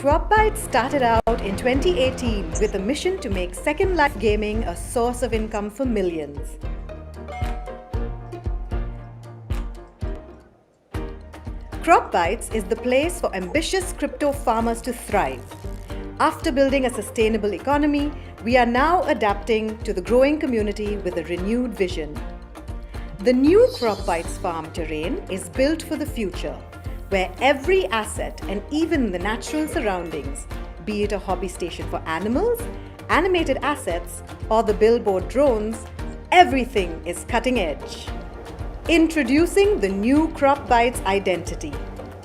CropBytes started out in 2018 with a mission to make Second Life gaming a source of income for millions. CropBytes is the place for ambitious crypto farmers to thrive. After building a sustainable economy, we are now adapting to the growing community with a renewed vision. The new CropBytes farm terrain is built for the future, where every asset and even the natural surroundings, be it a hobby station for animals, animated assets, or the billboard drones, everything is cutting edge. Introducing the new CropBytes identity,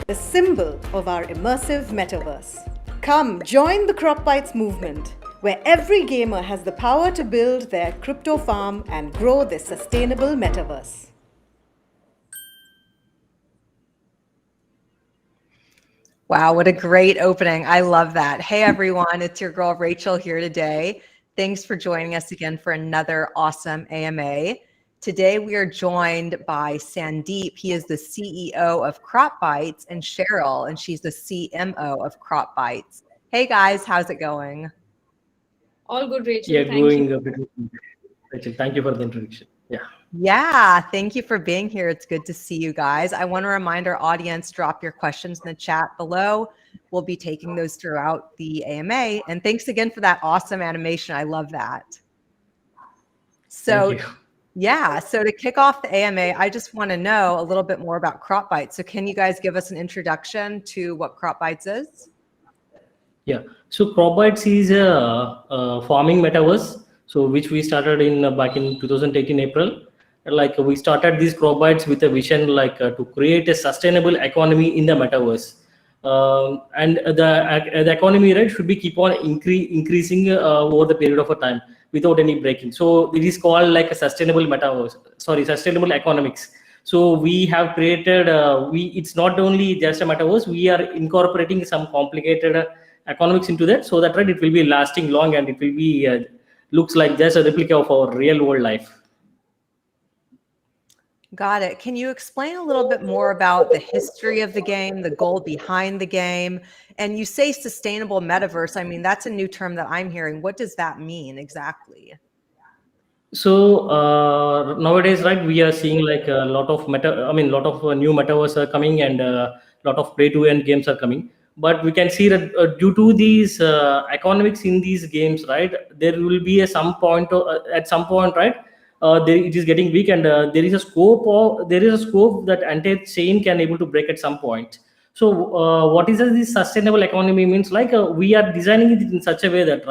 the symbol of our immersive metaverse. Come join the CropBytes movement, where every gamer has the power to build their crypto farm and grow their sustainable metaverse. Wow, what a great opening. I love that. Hey, everyone, it's your girl Rachel here today. Thanks for joining us again for another awesome AMA. Today, we are joined by Sandeep. He is the CEO of CropBytes, and Cheryl, and she's the CMO of CropBytes. Hey, guys, how's it going? All good, Rachel. Yeah, Thank you. Rachel, thank you for the introduction. Yeah, thank you for being here. It's good to see you guys. I want to remind our audience, drop your questions in the chat below. We'll be taking those throughout the AMA. And thanks again for that awesome animation. I love that. So, Thank you. yeah, so to kick off the AMA, I just want to know a little bit more about CropBytes. So can you guys give us an introduction to what CropBytes is? Yeah, so CropBytes is a farming metaverse, so which we started in back in 2018 April. Like we started these CropBytes with a vision to create a sustainable economy in the metaverse, and the economy rate should be keep on increasing over the period of a time without any breaking. So it is called like a sustainable metaverse. Sorry, sustainable economics. So we have created it's not only just a metaverse. We are incorporating some complicated economics into that, so that it will be lasting long and it will be looks like just a replica of our real world life. Got it. Can you explain a little bit more about the history of the game, the goal behind the game? And you say sustainable metaverse. I mean, that's a new term that I'm hearing. What does that mean exactly? So nowadays, we are seeing like a lot of lot of new metaverse are coming, and a lot of play to earn games are coming. But we can see that due to these economics in these games, there will be at some point, it is getting weak, and there is a scope that entire chain can able to break at some point. So what is this sustainable economy means? We are designing it in such a way that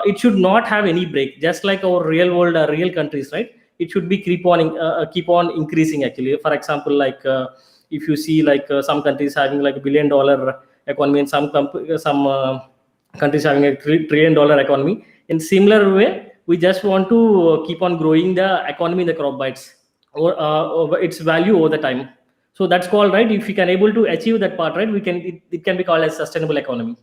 it should not have any break, just like our real world, real countries, it should be keep on increasing. Actually, for example, if you see some countries having like $1 billion economy, and some countries having a $3 trillion economy. In similar way, we just want to keep on growing the economy in the CropBytes or over its value over the time. So that's called, if we can able to achieve that part, it can be called as sustainable economy.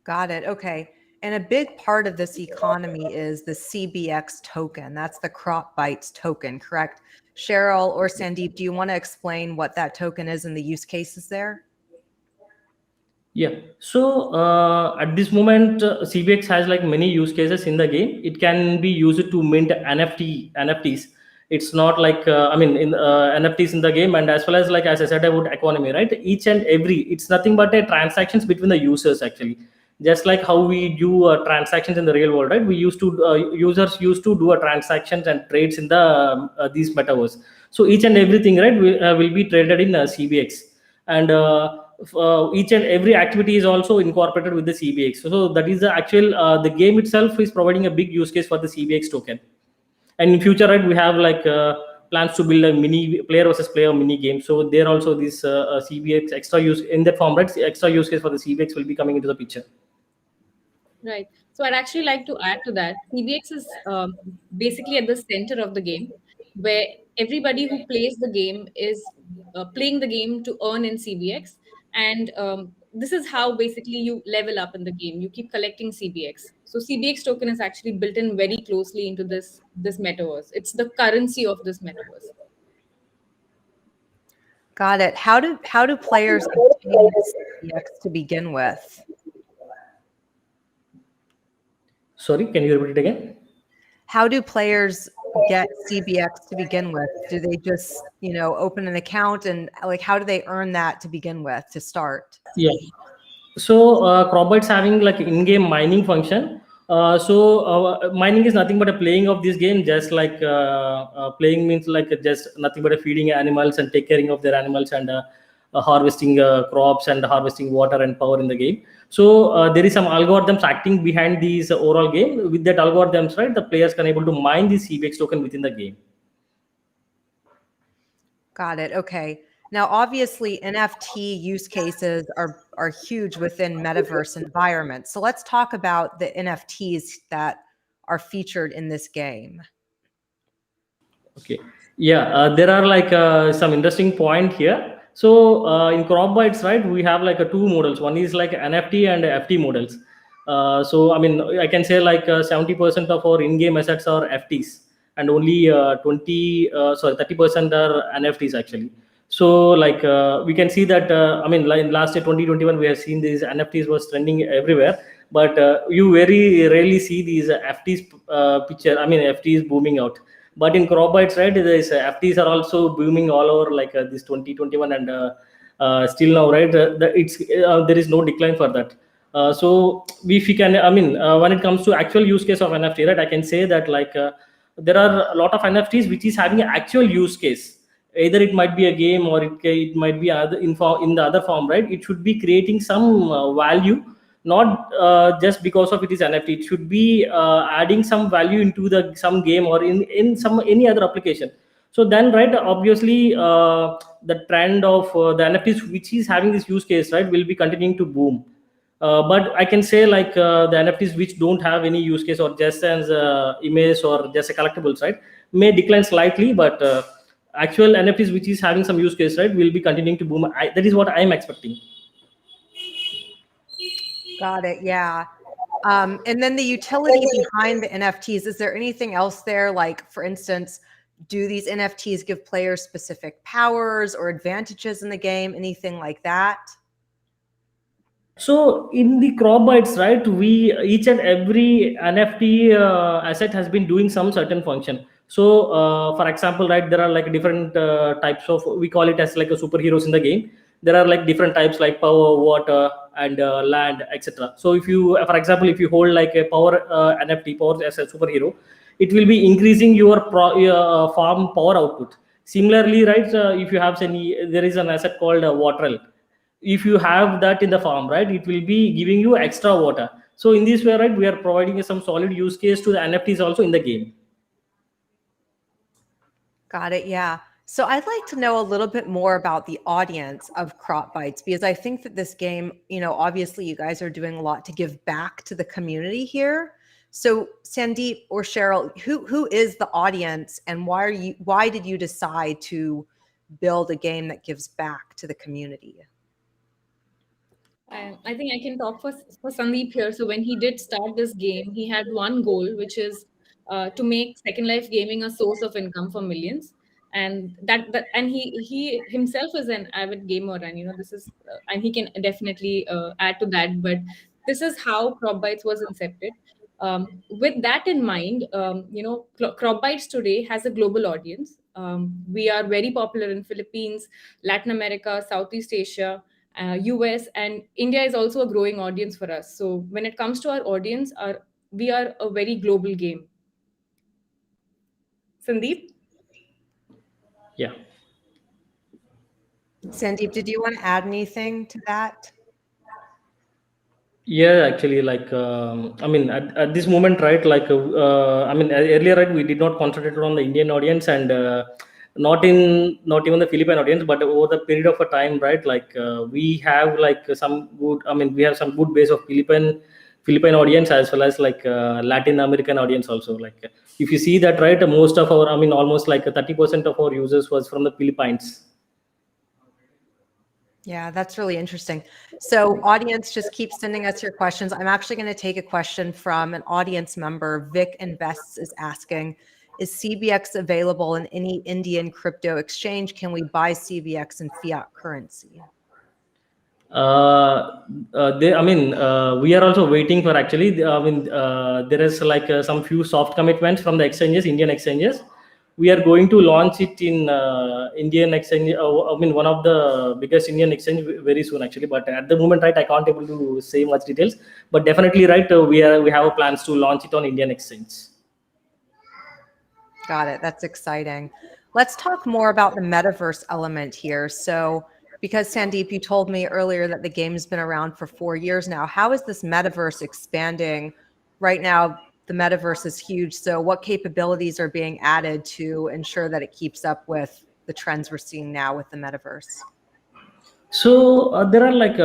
Got it. Okay. And a big part of this economy is the Cbx token. That's the CropBytes token, correct? Cheryl or Sandeep, do you want to explain what that token is and the use cases there? Yeah. So at this moment, CBX has like many use cases in the game. It can be used to mint NFTs. It's not like NFTs in the game, and as well as as I said about economy, Each and every, it's nothing but a transactions between the users actually. Just like how we do transactions in the real world, we used to users used to do transactions and trades in the these metaverse. So each and everything will be traded in CBX, and each and every activity is also incorporated with the CBX. So that is the actual the game itself is providing a big use case for the CBX token. And in future, we have plans to build a mini player versus player mini game. So there also this CBX extra use in that form, extra use case for the CBX will be coming into the picture. Right. So I'd actually like to add to that. CBX is basically at the center of the game, where everybody who plays the game is playing the game to earn in CBX. And this is how basically you level up in the game. You keep collecting CBX. So CBX token is actually built in very closely into this metaverse. It's the currency of this metaverse. Got it. How do players obtain CBX to begin with? Sorry, can you repeat it again? How do players get CBX to begin with? Do they just, open an account and like how do they earn that to begin with to start? Yeah. So CropBytes having like in-game mining function. Mining is nothing but a playing of this game. Just like playing means like just nothing but a feeding animals and take caring of their animals and harvesting crops and harvesting water and power in the game. So there is some algorithms acting behind these overall game. With that algorithms, right, the players can able to mine the CBX token within the game. Got it. Okay. Now, obviously, NFT use cases are huge within metaverse environments. So let's talk about the NFTs that are featured in this game. Okay. Yeah, there are like some interesting point here. So in CropBytes, right, we have like two models. One is like NFT and FT models. So I mean, I can say like 70% of our in-game assets are FTs, and only 30% are NFTs actually. So like we can see that I mean, like in last year 2021, we have seen these NFTs was trending everywhere, but you very rarely see these FTs picture. I mean, FTs booming out, but in CropBytes, right, this FTs are also booming all over like this 2021 and still now, right, there is no decline for that. So if we can, I mean, when it comes to actual use case of NFT, right, I can say that like there are a lot of NFTs which is having an actual use case. Either it might be a game or it might be other in the other form, right? It should be creating some value, not just because of it is NFT. It should be adding some value into the some game or in some any other application. So then, right, obviously the trend of the NFTs which is having this use case, right, will be continuing to boom. But I can say like the NFTs which don't have any use case or just as image or just a collectibles, right, may decline slightly, but actual NFTs which is having some use case, right, will be continuing to boom. That is what I am expecting. Got it. Yeah. And then the utility behind the NFTs, is there anything else there? Like, for instance, do these NFTs give players specific powers or advantages in the game? Anything like that? So in the CropBytes, right, we each and every NFT asset has been doing some certain function. So for example, right, there are like different types of, we call it as like a superheroes in the game. There are like different types like power, water, and land, etc. So if you, for example, if you hold like a power NFT power as a superhero, it will be increasing your farm power output. Similarly, right, if you have any, there is an asset called water. If you have that in the farm, right, it will be giving you extra water. So in this way, right, we are providing some solid use case to the NFTs also in the game. Got it. Yeah. So I'd like to know a little bit more about the audience of CropBytes, because I think that this game, obviously you guys are doing a lot to give back to the community here. So Sandeep or Cheryl, who is the audience, and why did you decide to build a game that gives back to the community? I think I can talk for Sandeep here. So when he did start this game, he had one goal, which is to make Second Life gaming a source of income for millions. And and he himself is an avid gamer, and this is and he can definitely add to that. But this is how CropBytes was incepted. With that in mind, CropBytes today has a global audience. We are very popular in Philippines, Latin America, Southeast Asia, US, and India is also a growing audience for us. So when it comes to our audience, we are a very global game. Sandeep? Yeah. Sandeep, did you want to add anything to that? Yeah, actually, like I mean, at this moment, right, like I mean, earlier, right, we did not concentrate on the Indian audience and not even the Philippine audience, but over the period of a time, right, like we have like some good, I mean, we have some good base of Philippine audience as well as like Latin American audience also. Like if you see that, right, most of our, I mean, almost like 30% of our users was from the Philippines. Yeah, that's really interesting. So audience, just keep sending us your questions. I'm actually going to take a question from an audience member. Vic Invests is asking, Is CBX available in any Indian crypto exchange? Can we buy CBX in fiat currency? We are also waiting for actually. There is like some few soft commitments from the exchanges, Indian exchanges. We are going to launch it in Indian exchange. One of the biggest Indian exchange very soon actually. But at the moment, right, I can't able to say much details. But definitely, right, we have plans to launch it on Indian exchange. Got it. That's exciting. Let's talk more about the metaverse element here. So, because Sandeep, you told me earlier that the game's been around for 4 years now. How is this metaverse expanding? Right now, the metaverse is huge. So, what capabilities are being added to ensure that it keeps up with the trends we're seeing now with the metaverse? So there are like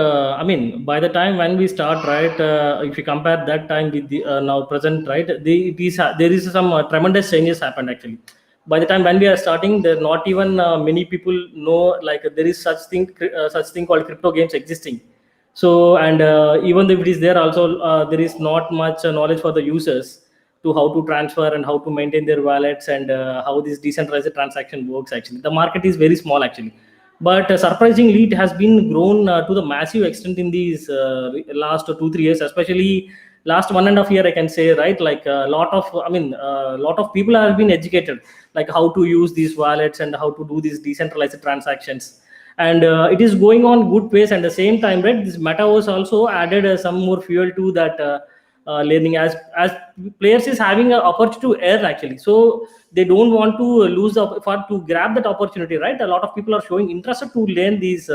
by the time when we start, right, if you compare that time with the now present, right, there is some tremendous changes happened actually. By the time when we are starting, there not even many people know like there is such thing called crypto games existing. So and even if it is there also, there is not much knowledge for the users to how to transfer and how to maintain their wallets and how this decentralized transaction works actually. The market is very small actually, but surprisingly it has been grown to the massive extent in these last 2 3 years, especially last 1.5 year I can say, right, like a lot of lot of people have been educated like how to use these wallets and how to do these decentralized transactions. And it is going on good pace. And the same time, right, this metaverse also added some more fuel to that learning, as players is having an opportunity to earn actually. So they don't want to lose for to grab that opportunity, right. A lot of people are showing interest to learn these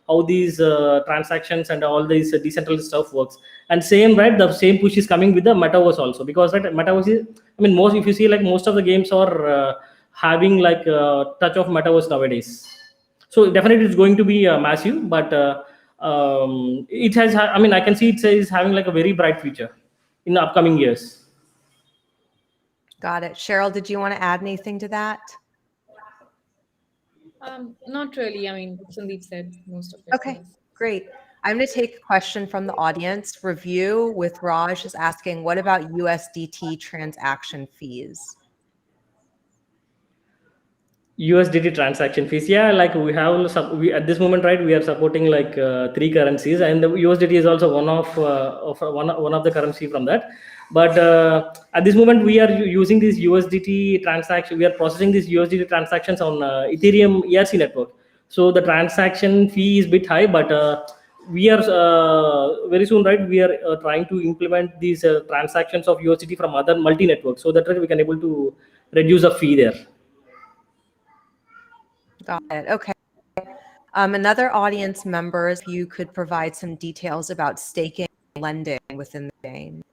how these transactions and all these decentralized stuff works. And same, right, the same push is coming with the metaverse also, because right, metaverse is, most, if you see, like most of the games are having like touch of metaverse nowadays. So definitely it's going to be massive, but it has I can see it is having like a very bright future in the upcoming years. Got it. Cheryl, did you want to add anything to that? Not really. I mean, Sandeep said most of it. Okay, Yes. great. I'm going to take a question from the audience. Review with Raj is asking, what about USDT transaction fees? USDT transaction fees, yeah, like we have we at this moment, right, we are supporting like three currencies, and the USDT is also one of the currency from that. But at this moment we are using this USDT transaction, we are processing these USDT transactions on Ethereum ERC network. So the transaction fee is bit high, but we are very soon, right, we are trying to implement these transactions of USDT from other multi networks, so that we can able to reduce the fee there. Got it. Okay. Another audience member, if you could provide some details about staking and lending within the game.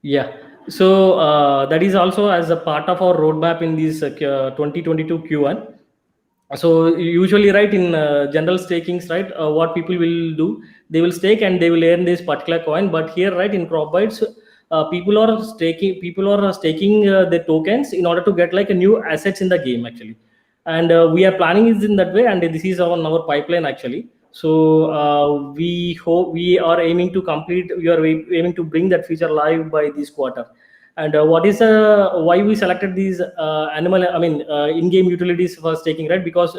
Yeah, so that is also as a part of our roadmap in this 2022 Q1. So usually, right, in general stakings, right, what people will do, they will stake and they will earn this particular coin. But here, right, in CropBytes, people are staking the tokens in order to get like a new assets in the game actually. And we are planning is in that way, and this is on our pipeline actually. So we hope, we are aiming to complete, we are aiming to bring that feature live by this quarter. And what is why we selected these in-game utilities for staking, right? Because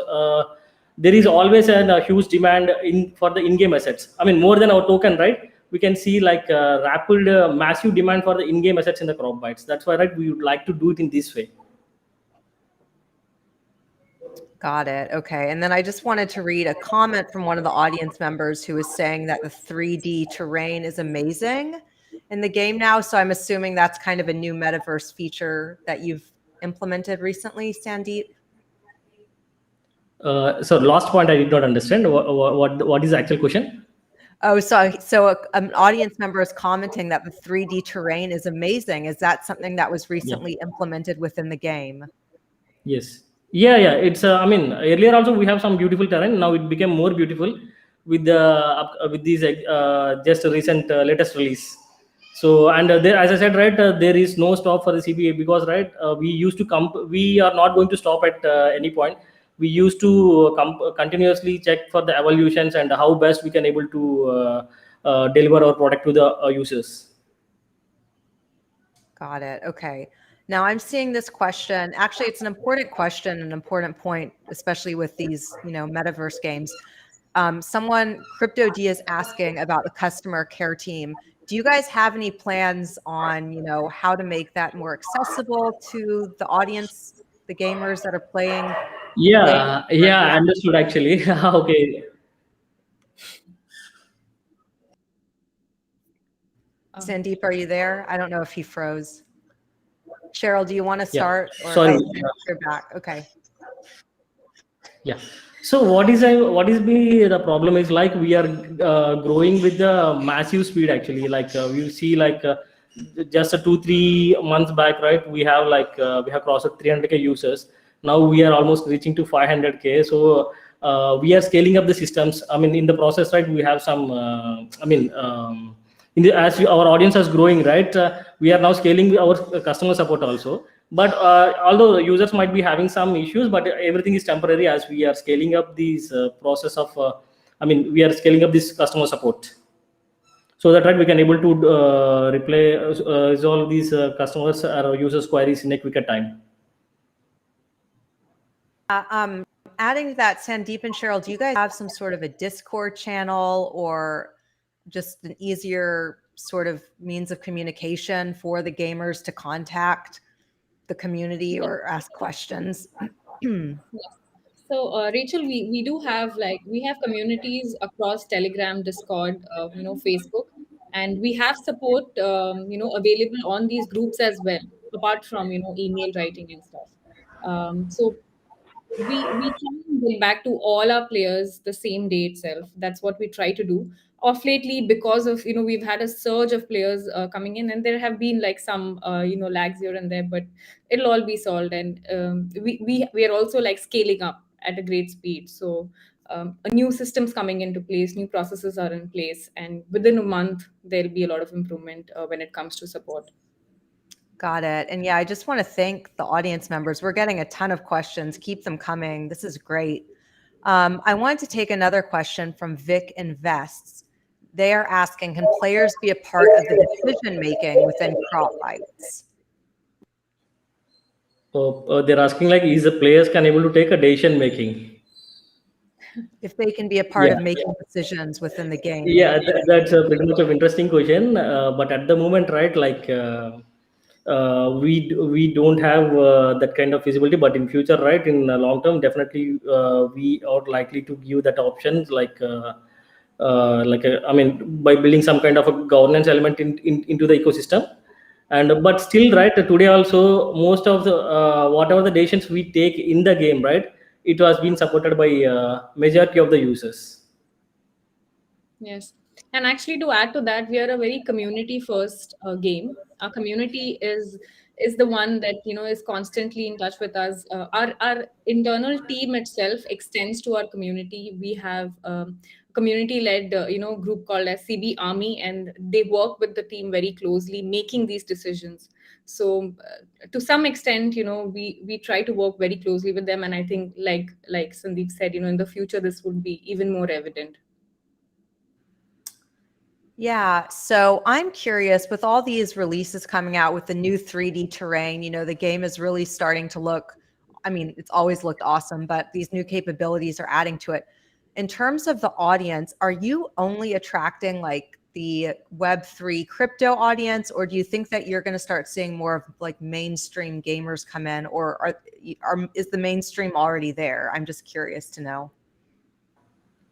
there is always a huge demand for the in-game assets. More than our token, right? We can see like rapid massive demand for the in-game assets in the CropBytes. That's why, right, we would like to do it in this way. Got it. Okay. And then I just wanted to read a comment from one of the audience members who is saying that the 3D terrain is amazing in the game now. So I'm assuming that's kind of a new metaverse feature that you've implemented recently, Sandeep. So last point I did not understand. What is the actual question? Oh, so an audience member is commenting that the 3D terrain is amazing. Is that something that was recently implemented within the game? Yes. Yeah. It's earlier also we have some beautiful terrain. Now it became more beautiful with the with these just recent latest release. So and there, as I said, right, there is no stop for the CBA, because right, we used to we are not going to stop at any point. We used to continuously check for the evolutions and how best we can able to deliver our product to the users. Got it. Okay. Now I'm seeing this question. Actually, it's an important question, an important point, especially with these, metaverse games. Someone, Crypto D, is asking about the customer care team. Do you guys have any plans on, how to make that more accessible to the audience, the gamers that are playing the game? Yeah, Or, yeah, yeah. understood actually. Okay. Sandeep, are you there? I don't know if he froze. Cheryl, do you want to Yeah. start? Or Sorry. Sandeep, you're back. Okay. Yeah. So what is be the problem is like we are growing with the massive speed actually. Like we see like just a 2 3 months back, right? We have crossed 300K users. Now we are almost reaching to 500K. So we are scaling up the systems. I mean, in the process, right? We have some. Our audience is growing, right? We are now scaling our customer support also, but although users might be having some issues, but everything is temporary as we are scaling up these process of we are scaling up this customer support, so that, right, we can able to resolve these customers or users queries in a quicker time. Adding to that, Sandeep and Cheryl, do you guys have some sort of a Discord channel or just an easier sort of means of communication for the gamers to contact the community or ask questions? Yes. So, Rachel, we do have we have communities across Telegram, Discord, Facebook, and we have support, available on these groups as well, apart from, email writing and stuff. So we try and get back to all our players the same day itself. That's what we try to do. Off lately, because of we've had a surge of players coming in, and there have been like some lags here and there, but it'll all be solved. And we are also like scaling up at a great speed. So a new systems coming into place, new processes are in place, and within a month there'll be a lot of improvement when it comes to support. Got it. And yeah, I just want to thank the audience members. We're getting a ton of questions. Keep them coming. This is great. I wanted to take another question from Vic Invests. They are asking, can players be a part of the decision making within CropBytes? So they're asking like, is the players can able to take a decision making? If they can be a part Yeah. of making decisions within the game. Yeah, that's a pretty much of interesting question. But at the moment, right, like we don't have that kind of feasibility. But in future, right, in the long term, definitely we are likely to give that options by building some kind of a governance element into the ecosystem. And but still, right, today also most of the whatever the decisions we take in the game, right, it was being supported by majority of the users. Yes. And actually, to add to that, we are a very community first game. Our community is the one that is constantly in touch with us. Our internal team itself extends to our community. We have community led group called as CB Army, and they work with the team very closely, making these decisions. So to some extent, we try to work very closely with them, and I think like Sandeep said, in the future this would be even more evident. Yeah, so I'm curious with all these releases coming out with the new 3D terrain, the game is really starting to look, I mean, it's always looked awesome, but these new capabilities are adding to it. In terms of the audience, are you only attracting like the Web3 crypto audience, or do you think that you're going to start seeing more of like mainstream gamers come in, or is the mainstream already there? I'm just curious to know.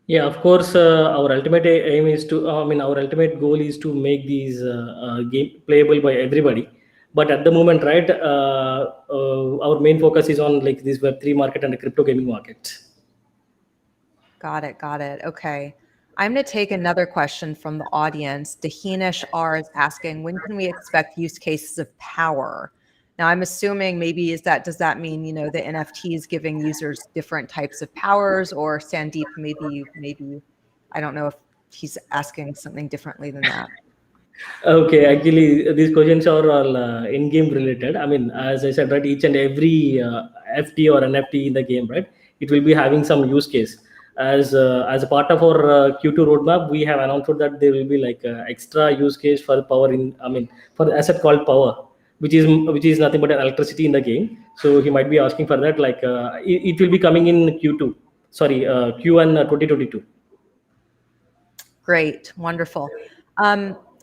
Yeah, of course. Our ultimate aim is to, our ultimate goal is to make these game playable by everybody. But at the moment, right, our main focus is on like this Web3 market and the crypto gaming market. Got it. Got it. Okay. I'm going to take another question from the audience. Dahinish R is asking, when can we expect use cases of power? Now, I'm assuming maybe does that mean, the NFTs giving users different types of powers, or Sandeep, maybe, I don't know if he's asking something differently than that. Okay, actually, these questions are all in-game related. I mean, as I said, right, each and every FT or NFT in the game, right, it will be having some use case. As a part of our Q2 roadmap, we have announced that there will be like extra use case for power for the asset called power. which is nothing but electricity in the game. So he might be asking for that. Like it will be coming in Q2, sorry, Q1 2022. Great, wonderful.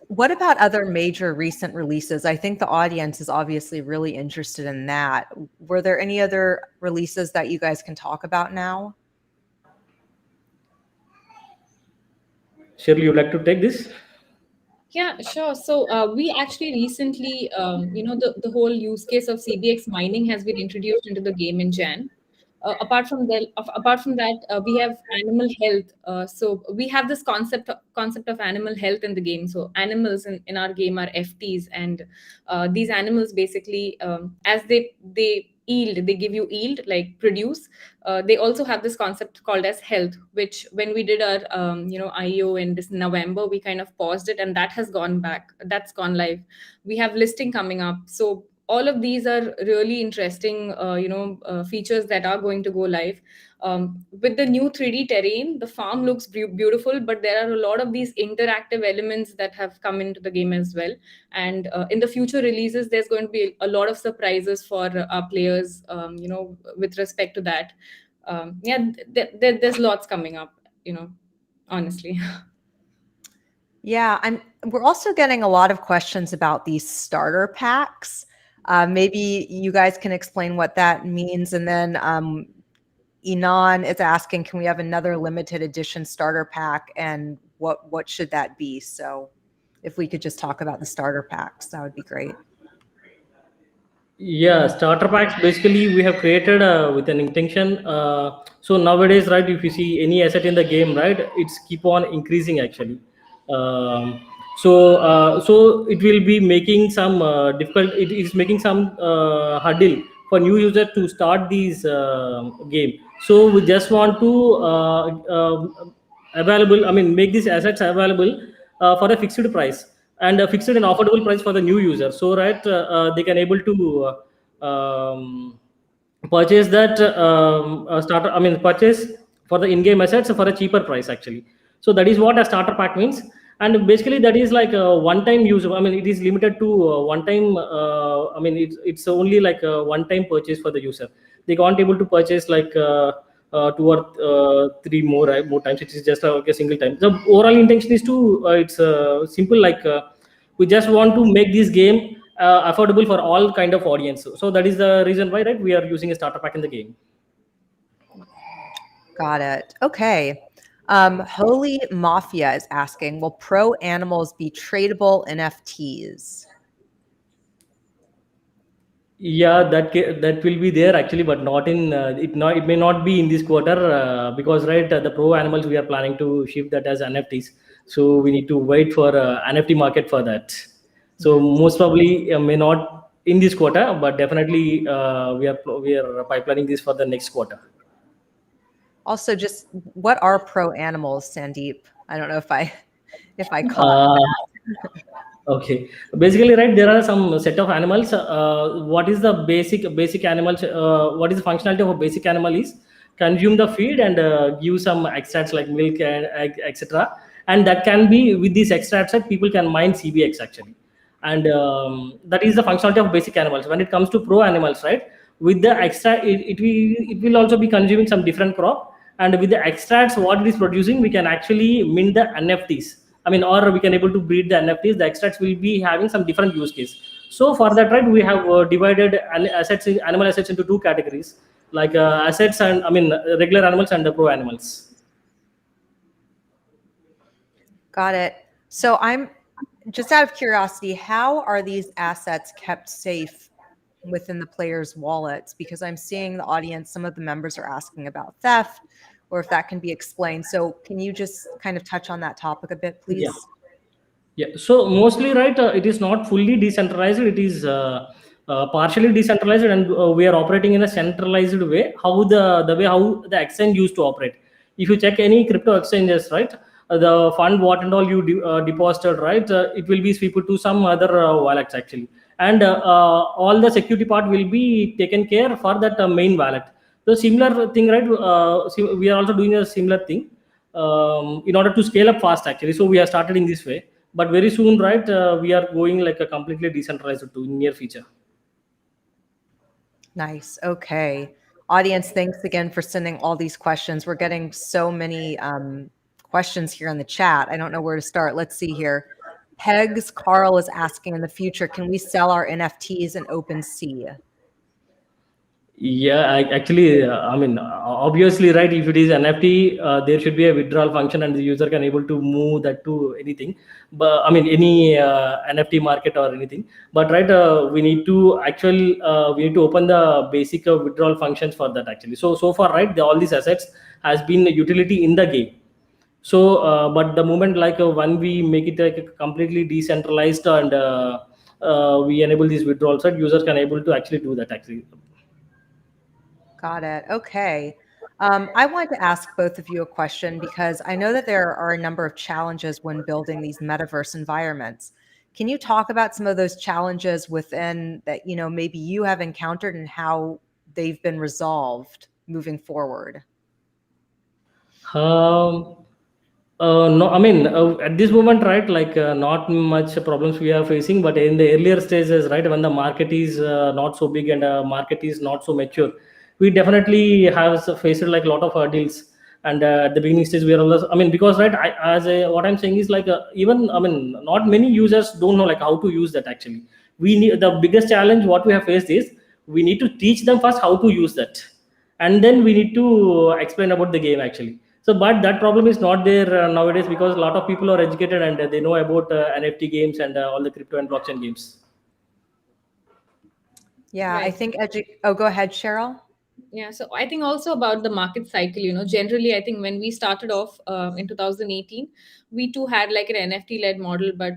What about other major recent releases? I think the audience is obviously really interested in that. Were there any other releases that you guys can talk about now? Shirley, you'd like to take this? Yeah, sure. So we actually recently, the whole use case of CBX mining has been introduced into the game in Jan. Apart from that, we have animal health. So we have this concept of animal health in the game. So animals in our game are FTs, and these animals basically, as they yield, they give you yield, like produce. They also have this concept called as health, which when we did our IO in this November, we kind of paused it, and that has gone back. That's gone live. We have listing coming up. So all of these are really interesting features that are going to go live. With the new 3D terrain, the farm looks beautiful, but there are a lot of these interactive elements that have come into the game as well. And in the future releases, there's going to be a lot of surprises for our players, with respect to that. There's lots coming up, honestly. Yeah, we're also getting a lot of questions about these starter packs. Maybe you guys can explain what that means. And then Inan is asking, can we have another limited edition starter pack, and what should that be? So if we could just talk about the starter packs, that would be great. Yeah, starter packs basically we have created with an intention. So nowadays, right, if you see any asset in the game, right, it's keep on increasing actually. So it will be making some difficult. It is making some hurdle for new user to start these game. So we just want to available. I mean, make these assets available for a fixed price and a fixed and affordable price for the new user. So right, they can able to purchase that starter. I mean, purchase for the in-game assets for a cheaper price actually. So that is what a starter pack means. And basically that is like a one-time use. I mean, it is limited to one-time. I mean, it's only like a one-time purchase for the user. They can't able to purchase like two or three more times. It is just like a single time. The overall intention is to it's simple, like we just want to make this game affordable for all kind of audience. So that is the reason why, right, we are using a starter pack in the game. Got it. Okay. Holy Mafia is asking, will pro animals be tradable NFTs? Yeah, that will be there actually, but not in it may not be in this quarter because right, the pro animals we are planning to ship that as NFTs. So we need to wait for NFT market for that. So most probably may not in this quarter, but definitely we are pipelining this for the next quarter. Also, just what are pro animals, Sandeep? I don't know if I caught that. Okay, basically, right, there are some set of animals. What is the basic animals? What is the functionality of a basic animal is consume the feed and give some extracts like milk and egg, etc. And that can be with these extracts that people can mine CBX actually. And that is the functionality of basic animals. When it comes to pro animals, right, with the extra, it will also be consuming some different crop, and with the extracts what it is producing, we can actually mint the NFTs. I mean, or we can able to breed the NFTs. The extracts will be having some different use case. So for that, right, we have divided animal assets into two categories, like assets and, I mean, regular animals and the pro animals. Got it. So I'm just out of curiosity, how are these assets kept safe within the players' wallets? Because I'm seeing the audience, some of the members are asking about theft, or if that can be explained. So can you just kind of touch on that topic a bit, please? Yeah. So mostly, right, it is not fully decentralized. It is partially decentralized, and we are operating in a centralized way. How the way how the exchange used to operate. If you check any crypto exchanges, right, the fund what and all you deposited, right, it will be swept to some other wallets actually, and all the security part will be taken care for that main wallet. The similar thing, right? We are also doing a similar thing in order to scale up fast actually. So we have started in this way. but very soon, right, we are going like a completely decentralized to near future. Nice. Okay. Audience, thanks again for sending all these questions. We're getting so many questions here in the chat. I don't know where to start. Let's see here. Pegs Carl is asking, in the future, can we sell our NFTs in OpenSea? Yeah, actually, I mean, obviously, right? If it is NFT, there should be a withdrawal function, and the user can able to move that to anything. But I mean, any NFT market or anything. But right, we need to actually we need to open the basic withdrawal functions for that actually. So far, right, all these assets has been a utility in the game. So, but the moment like when we make it like completely decentralized and we enable these withdrawals, right, users can able to actually do that actually. Got it. Okay. I wanted to ask both of you a question because I know that there are a number of challenges when building these metaverse environments. Can you talk about some of those challenges within that, maybe you have encountered and how they've been resolved moving forward? Um, no, I mean, at this moment, right, like not much problems we are facing, but in the earlier stages, right, when the market is not so big and market is not so mature, we definitely have faced like a lot of hurdles. And at the beginning stage, we are always, I mean, because right, what I'm saying is like even, I mean, not many users don't know like how to use that actually. We need the biggest challenge what we have faced is we need to teach them first how to use that, and then we need to explain about the game actually. So but that problem is not there nowadays because a lot of people are educated and they know about NFT games and all the crypto and blockchain games. Yeah, I Right. think oh, go ahead, Cheryl. Yeah, so I think also about the market cycle, generally, I think when we started off in 2018, we too had like an NFT led model. But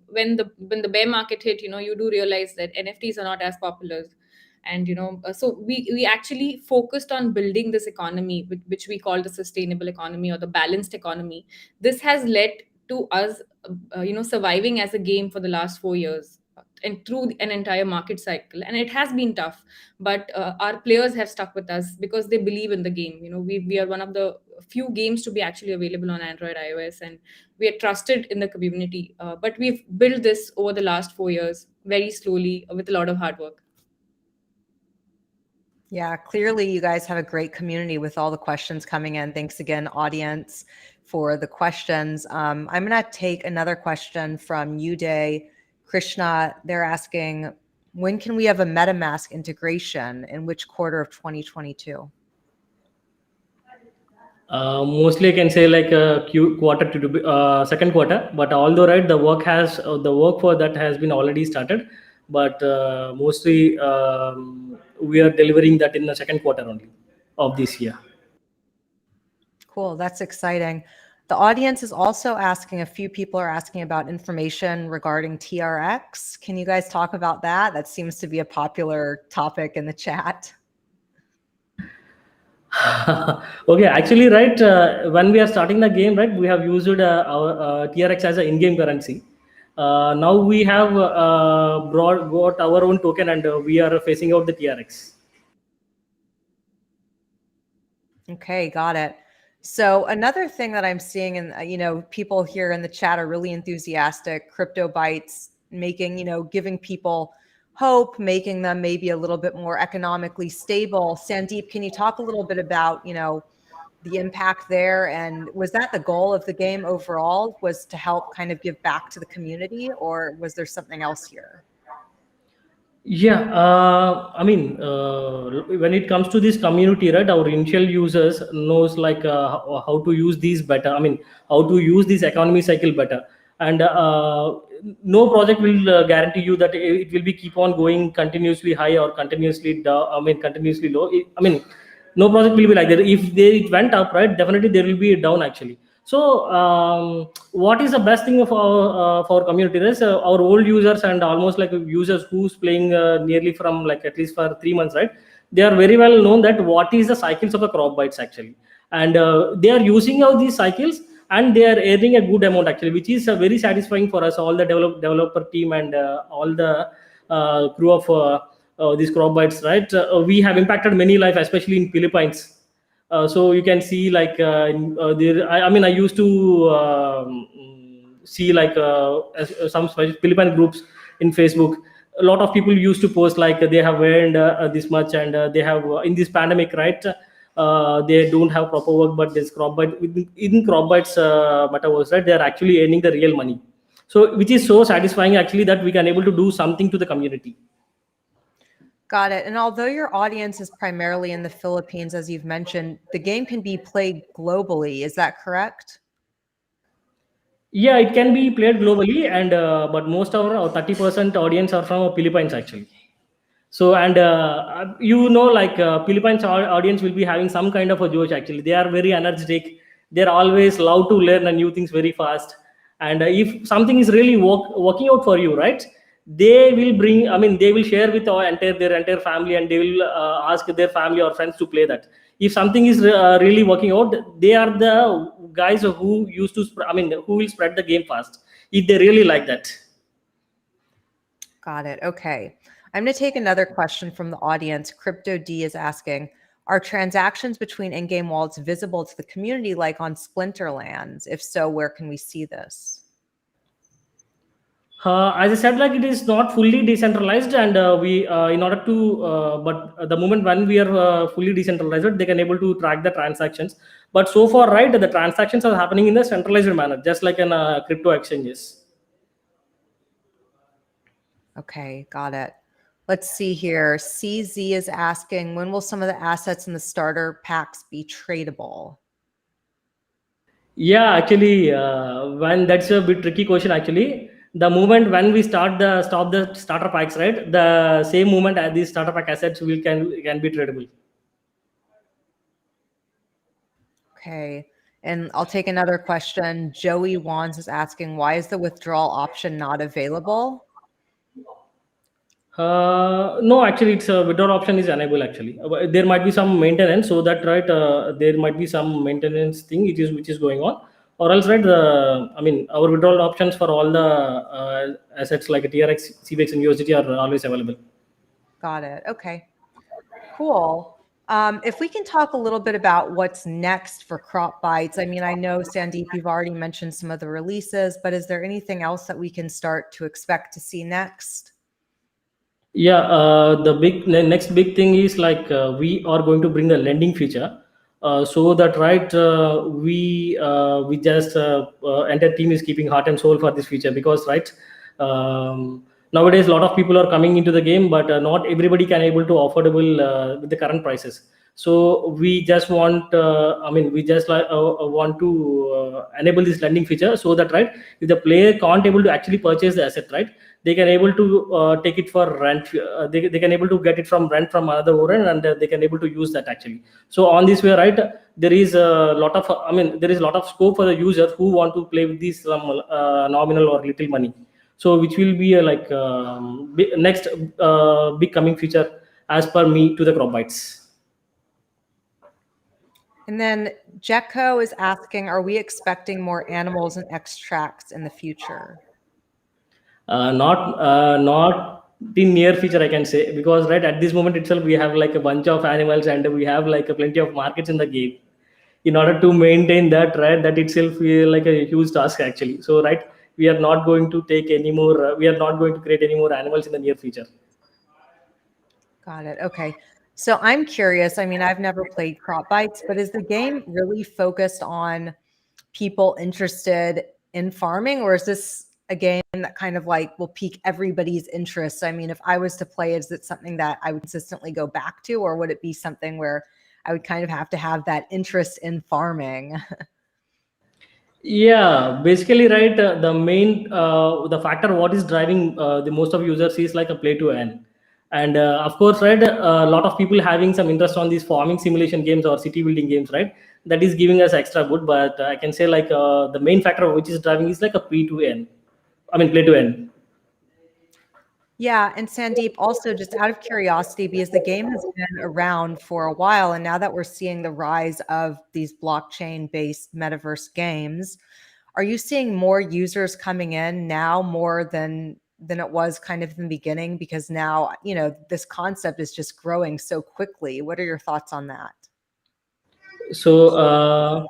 when the bear market hit, you do realize that NFTs are not as popular. And, so we actually focused on building this economy, which we call the sustainable economy or the balanced economy. This has led to us, surviving as a game for the last 4 years and through an entire market cycle. And it has been tough, but our players have stuck with us because they believe in the game. We are one of the few games to be actually available on Android, iOS, and we are trusted in the community. But we've built this over the last 4 years very slowly with a lot of hard work. Yeah, clearly you guys have a great community with all the questions coming in. Thanks again, audience, for the questions. I'm going to take another question from Uday Krishna. They're asking, when can we have a MetaMask integration? In which quarter of 2022? Mostly I can say like quarter to second quarter, but although right the work for that has been already started, but mostly we are delivering that in the second quarter only of this year. Cool, that's exciting. The audience is also asking, a few people are asking about information regarding TRX. Can you guys talk about that? That seems to be a popular topic in the chat. Okay, actually, right, when we are starting the game, right, we have used our TRX as an in-game currency. Now we have got our own token and we are facing out the TRX. Okay, got it. So another thing that I'm seeing, and people here in the chat are really enthusiastic. CryptoBytes making, giving people hope, making them maybe a little bit more economically stable. Sandeep, can you talk a little bit about, the impact there? And was that the goal of the game overall, was to help kind of give back to the community, or was there something else here? Yeah, I mean, when it comes to this community, right, our initial users knows like how to use these better. I mean, how to use this economy cycle better. And no project will guarantee you that it will be keep on going continuously high or continuously down. I mean, continuously low. I mean, no project will be like that. If it went up, right, definitely there will be a down actually. So what is the best thing of our community is our old users and almost like users who's playing nearly from like at least for 3 months, right, they are very well known that what is the cycles of the CropBytes actually, and they are using all these cycles and they are earning a good amount actually, which is very satisfying for us, all the developer team and all the crew of these CropBytes, right. We have impacted many life, especially in Philippines. So you can see like there, I mean I used to see like some Philippine groups in Facebook. A lot of people used to post like they have earned this much, and they have in this pandemic, right? They don't have proper work, but this in CropBytes metaverse, right? They are actually earning the real money. So which is so satisfying actually, that we can able to do something to the community. Got it. And although your audience is primarily in the Philippines, as you've mentioned, the game can be played globally. Is that correct? Yeah, it can be played globally, and but most of our 30% audience are from Philippines actually. So, and like Philippines audience will be having some kind of a josh actually. They are very energetic. They're always love to learn new things very fast. And if something is really working out for you, right? They will bring. I mean, they will share with their entire family, and they will ask their family or friends to play that. If something is really working out, they are the guys who used to. I mean, who will spread the game fast if they really like that. Got it. Okay. I'm going to take another question from the audience. Crypto D is asking, are transactions between in-game wallets visible to the community like on Splinterlands? If so, where can we see this? As I said, like it is not fully decentralized, and we in order to, but the moment when we are fully decentralized, they can able to track the transactions. But so far, right, the transactions are happening in a centralized manner, just like in crypto exchanges. Okay, got it. Let's see here. CZ is asking, when will some of the assets in the starter packs be tradable? Yeah, actually, when that's a bit tricky question. Actually, the moment when we stop the starter packs, right, the same moment as these starter pack assets will can be tradable. Okay. And I'll take another question. Joey Wands is asking, why is the withdrawal option not available? No, actually, it's a withdrawal option is enabled. Actually, there might be some maintenance, so that right, there might be some maintenance thing which is going on, or else right, I mean, our withdrawal options for all the assets like TRX, CBX, and USDT are always available. Got it. Okay, cool. If we can talk a little bit about what's next for CropBytes. I mean, I know, Sandeep, you've already mentioned some of the releases, but is there anything else that we can start to expect to see next? Yeah, the next big thing is like we are going to bring a lending feature, so that right, we just entire team is keeping heart and soul for this feature, because right, nowadays a lot of people are coming into the game, but not everybody can able to affordable with the current prices. So we just want, I mean, we just like want to enable this lending feature, so that right, if the player can't able to actually purchase the asset, right, they can able to take it for rent. They can able to get it from rent from another owner, and they can able to use that actually. So on this way, right, there is a lot of, I mean, there is a lot of scope for the users who want to play with this nominal or little money. So which will be a like next big coming feature as per me to the CropBytes. And then Jekko is asking, are we expecting more animals and extracts in the future? Not the near future, I can say, because right at this moment itself we have like a bunch of animals, and we have like a plenty of markets in the game. In order to maintain that, right, that itself feel like a huge task actually. So right, we are not going to take any more, we are not going to create any more animals in the near future. Got it. Okay. So I'm curious. I mean, I've never played CropBytes, but is the game really focused on people interested in farming, or is this a game that kind of like will pique everybody's interest? I mean, if I was to play, is it something that I would consistently go back to, or would it be something where I would kind of have to have that interest in farming? Yeah, basically, right. The factor what is driving the most of users is like a play to earn, and of course, right, a lot of people having some interest on these farming simulation games or city building games, right? That is giving us extra good. But I can say like the main factor which is driving is like a play to earn. I mean, play to earn. Yeah, and Sandeep, also just out of curiosity, because the game has been around for a while, and now that we're seeing the rise of these blockchain-based metaverse games, are you seeing more users coming in now more than it was kind of in the beginning? Because now, you know, this concept is just growing so quickly. What are your thoughts on that? So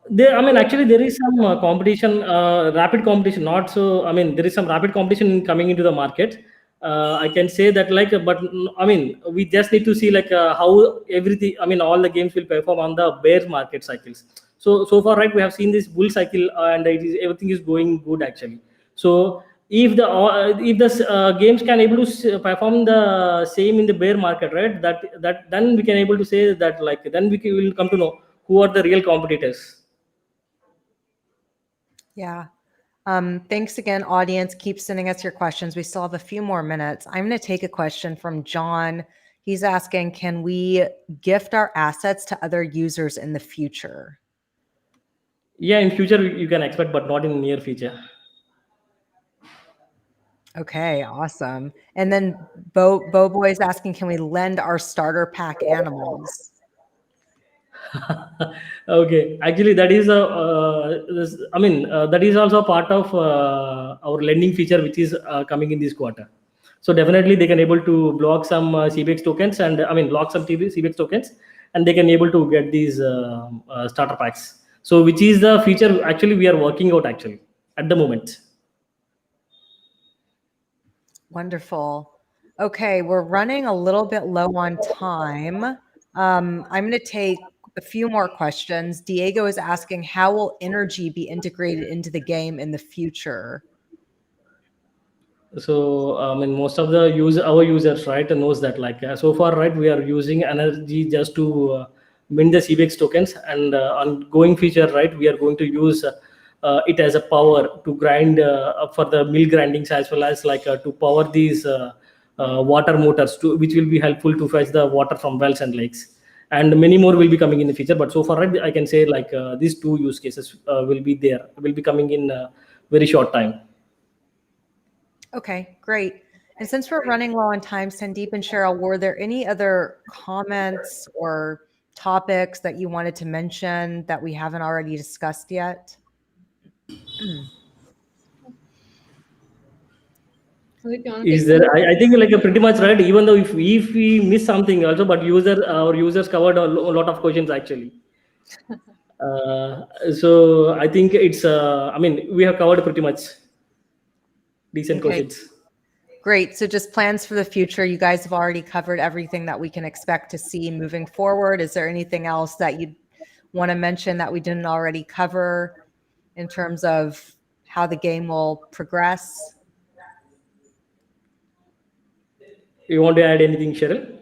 There, I mean, actually, there is some competition, rapid competition. Not so. I mean, there is some rapid competition coming into the market. I can say that, like, I mean, we just need to see like how everything. I mean, all the games will perform on the bear market cycles. So far, right, we have seen this bull cycle, and everything is going good actually. So if the games can able to perform the same in the bear market, right, that then we can able to say that, like, then will come to know who are the real competitors. Yeah. Thanks again, audience. Keep sending us your questions. We still have a few more minutes. I'm going to take a question from John. He's asking, can we gift our assets to other users in the future? Yeah, in future you can expect, but not in near future. Okay, awesome. And then Boy is asking, can we lend our starter pack animals? Okay, actually that is a that is also a part of our lending feature, which is coming in this quarter. So definitely they can able to block some cbx tokens, and I mean block some cbx tokens, and they can able to get these starter packs, so which is the feature actually we are working out actually at the moment. Wonderful. Okay, we're running a little bit low on time. I'm going to take a few more questions. Diego is asking, how will energy be integrated into the game in the future? So I mean most of the our users, right, knows that, like, so far, right, we are using energy just to mint the cbx tokens, and on going feature, right, we are going to use it as a power to grind for the mill grindings, as well as like to power these water motors, to which will be helpful to fetch the water from wells and lakes, and many more will be coming in the future. But so far, right, I can say, like, these two use cases will be coming in very short time. Okay, great. And since we're running low on time, Sandeep and Cheryl, were there any other comments or topics that you wanted to mention that we haven't already discussed yet? Sudip, you want to Is take there? this? I think, like, pretty much right. Even though if we miss something also, but our users covered a lot of questions actually. So I think it's. I mean, we have covered pretty much decent Okay, questions. great. So just plans for the future. You guys have already covered everything that we can expect to see moving forward. Is there anything else that you want to mention that we didn't already cover in terms of how the game will progress? You want to add anything, Cheryl?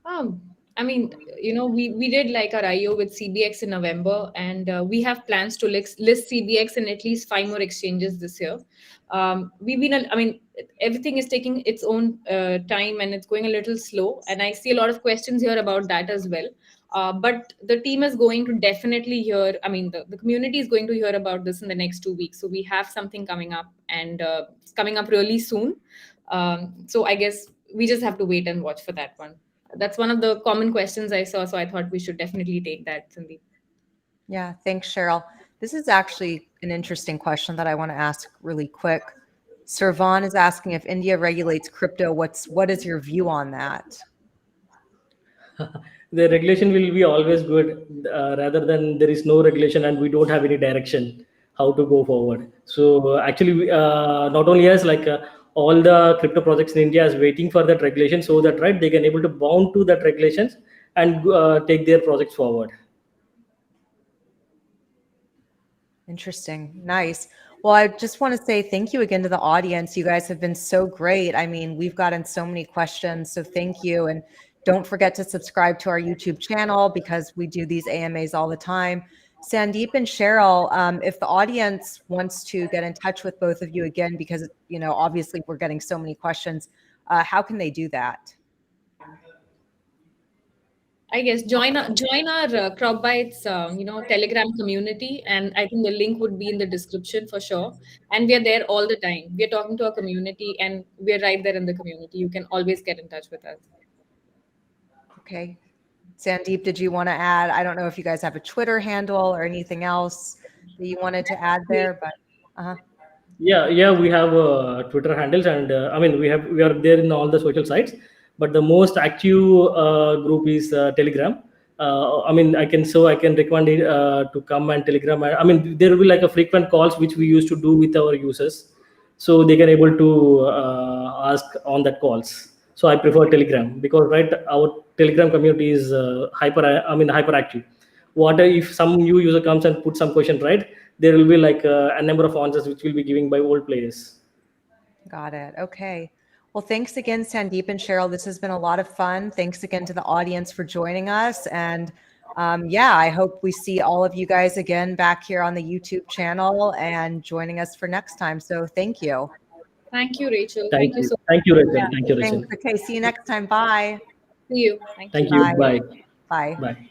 Um, I mean, we did like our IO with CBX in November, and we have plans to list CBX in at least 5 more exchanges this year. We've been, I mean, everything is taking its own time, and it's going a little slow. And I see a lot of questions here about that as well. But the team is going to definitely hear, I mean, the community is going to hear about this in the next 2 weeks. So we have something coming up, and it's coming up really soon. So I guess we just have to wait and watch for that one. That's one of the common questions I saw, so I thought we should definitely take that, Sandeep. Yeah, thanks, Cheryl. This is actually an interesting question that I want to ask really quick. Servan is asking, if India regulates crypto, what is your view on that? The regulation will be always good, rather than there is no regulation and we don't have any direction how to go forward. So actually, not only as, like, all the crypto projects in India is waiting for that regulation, so that, right, they can able to bound to that regulations and take their projects forward. Interesting. Nice. Well, I just want to say thank you again to the audience. You guys have been so great. I mean, we've gotten so many questions, so thank you. And don't forget to subscribe to our YouTube channel because we do these AMAs all the time. Sandeep and Cheryl, if the audience wants to get in touch with both of you again, because, obviously we're getting so many questions, how can they do that? I guess join our CropBytes, Telegram community, and I think the link would be in the description for sure. And we are there all the time. We are talking to our community, and we are right there in the community. You can always get in touch with us. Okay. Sandeep, did you want to add? I don't know if you guys have a Twitter handle or anything else that you wanted to add there, but Yeah, we have Twitter handles, and I mean we are there in all the social sites, but the most active group is Telegram. I can recommend it to come and Telegram. There will be like a frequent calls which we used to do with our users, so they can able to ask on that calls. So I prefer Telegram because right, our Telegram community is hyperactive. What if some new user comes and put some question, right? There will be like a number of answers which will be given by old players. Got it. Okay. Well, thanks again, Sandeep and Cheryl. This has been a lot of fun. Thanks again to the audience for joining us. And yeah, I hope we see all of you guys again back here on the YouTube channel and joining us for next time. So thank you. Thank you, Rachel. Thank Thank you you. so much. Thank you, Rachel. Yeah. Thank you, Rachel. Thanks. Okay. See you next time. Bye. See you. Thank Thank you. you. Bye. Bye. Bye. Bye.